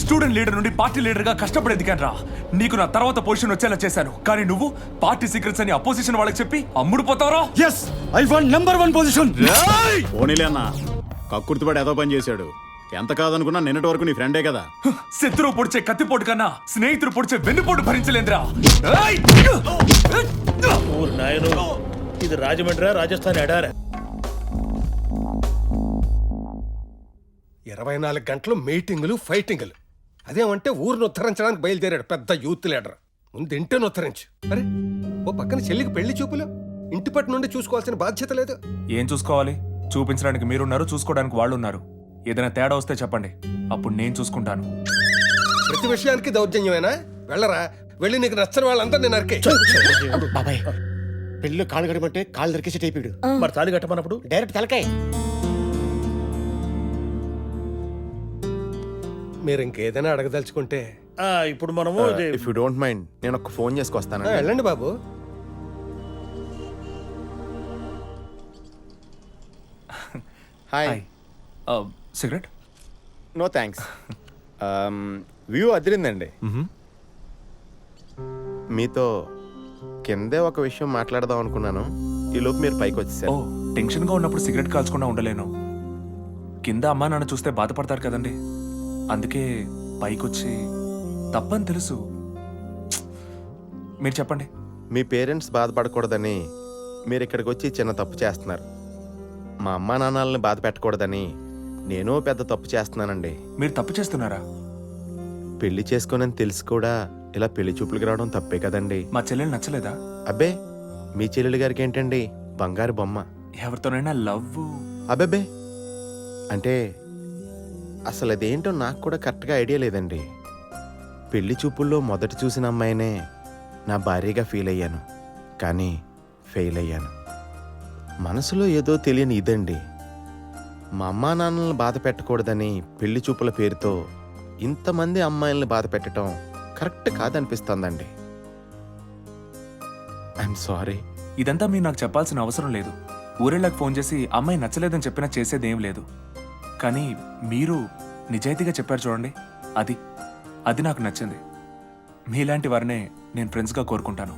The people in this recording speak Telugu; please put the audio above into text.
స్టూడెంట్ లీడర్ నుండి పార్టీ లీడర్ గా కష్టపడి ఎదిగాను రా. నీకు నా తర్వాత పొజిషన్ వచ్చేలా చేశాను. కానీ నువ్వు పార్టీ సీక్రెట్స్ అని అపోజిషన్ వాళ్ళకి చెప్పి అమ్ముడు పోతావరా? yes I want number 1 position. ఓనిలే అన్న కక్కుర్తిపడి ఏదో పని చేశాడు. ఎంత కాదనుకున్నా నిన్నటి వరకు నీ ఫ్రెండే కదా. శత్రువు పొడిచే కత్తిపోటు కన్నా స్నేహితుడు పొడిచే వెన్నుపోటు భరించలేదురా. ఊరు నాయను, ఇది రాజమండ్రి రాజస్థాన్ ఎడారా. 24 గంటలు మీటింగులు ఫైటింగులు. అదేమంటే ఊరిని ఉద్ధరించడానికి బయలుదేరాడు పెద్ద యూత్ లీడర్. ముందు ఇంటిని ఉద్ధరించు. అరే ఓ పక్కన చెల్లికి పెళ్లి చూపులు, ఇంటి పట్టు నుండి చూసుకోవాల్సిన బాధ్యత లేదు. ఏం చూసుకోవాలి? చూపించడానికి మీరున్నారు, చూసుకోవడానికి వాళ్ళు ఉన్నారు. ఏదైనా తేడా వస్తే చెప్పండి, అప్పుడు నేను చూసుకుంటాను. ప్రతి విషయానికి దౌర్జన్యమేనా? వెళ్ళరా, వెళ్ళి నీకు నచ్చని వాళ్ళంతా నేను నరికే. బాబాయ్ పెళ్ళి కాళ్ళు గడమంటే కాళ్ళు దొరికేసి టైపిడు. మరి తాళి కట్టమన్నప్పుడు డైరెక్ట్ తలకాయ. మీరు ఇంకేదైనా అడగదలుచుకుంటే ఇప్పుడు మనము ఇఫ్ యూ డోంట్ మైండ్ నేను ఒక ఫోన్ చేసుకొస్తాను. వెళ్ళండి బాబు. Hi. Cigarette? No thanks. View అదిరిందండి. మీతో కిందే ఒక విషయం మాట్లాడదాం అనుకున్నాను. ఈ లోపు మీరు పైకి వచ్చేసారు. టెన్షన్ గా ఉన్నప్పుడు సిగరెట్ కాల్చకుండా ఉండలేను. కింద అమ్మా నాన్న చూస్తే బాధపడతారు కదండి, అందుకే పైకొచ్చి తప్పని తెలుసు. మీరు చెప్పండి. మీ పేరెంట్స్ బాధపడకూడదని మీరు ఇక్కడికి వచ్చి చిన్న తప్పు చేస్తున్నారు. మా అమ్మా నాన్నల్ని బాధ పెట్టకూడదని నేను పెద్ద తప్పు చేస్తున్నానండి. మీరు తప్పు చేస్తున్నారా? పెళ్లి చేసుకోనని తెలిసి కూడా ఇలా పెళ్లి చూపులకు రావడం తప్పే కదండి. మా చెల్లెలు నచ్చలేదా? అబ్బే మీ చెల్లెలు గారికి ఏంటండి బంగారు బొమ్మ. ఎవరితోనైనా లవ్? అబ్బే అంటే అసలు అదేంటో నాకు కూడా కరెక్ట్గా ఐడియా లేదండి. పెళ్లి చూపుల్లో మొదట చూసిన అమ్మాయినే నా భార్యగా ఫీల్ అయ్యాను, కానీ ఫెయిల్ అయ్యాను. మనసులో ఏదో తెలియని ఇదండి. మా అమ్మా నాన్నలను బాధ పెట్టకూడదని పెళ్లి చూపుల పేరుతో ఇంతమంది అమ్మాయిల్ని బాధ పెట్టడం కరెక్ట్ కాదనిపిస్తుందండి. I'm sorry. ఇదంతా మీరు నాకు చెప్పాల్సిన అవసరం లేదు. ఊరేళ్ళకి ఫోన్ చేసి అమ్మాయి నచ్చలేదని చెప్పినా చేసేదేం లేదు. కానీ మీరు నిజాయితీగా చెప్పారు చూడండి, అది నాకు నచ్చింది. మీలాంటి వారినే నేను ఫ్రెండ్స్గా కోరుకుంటాను.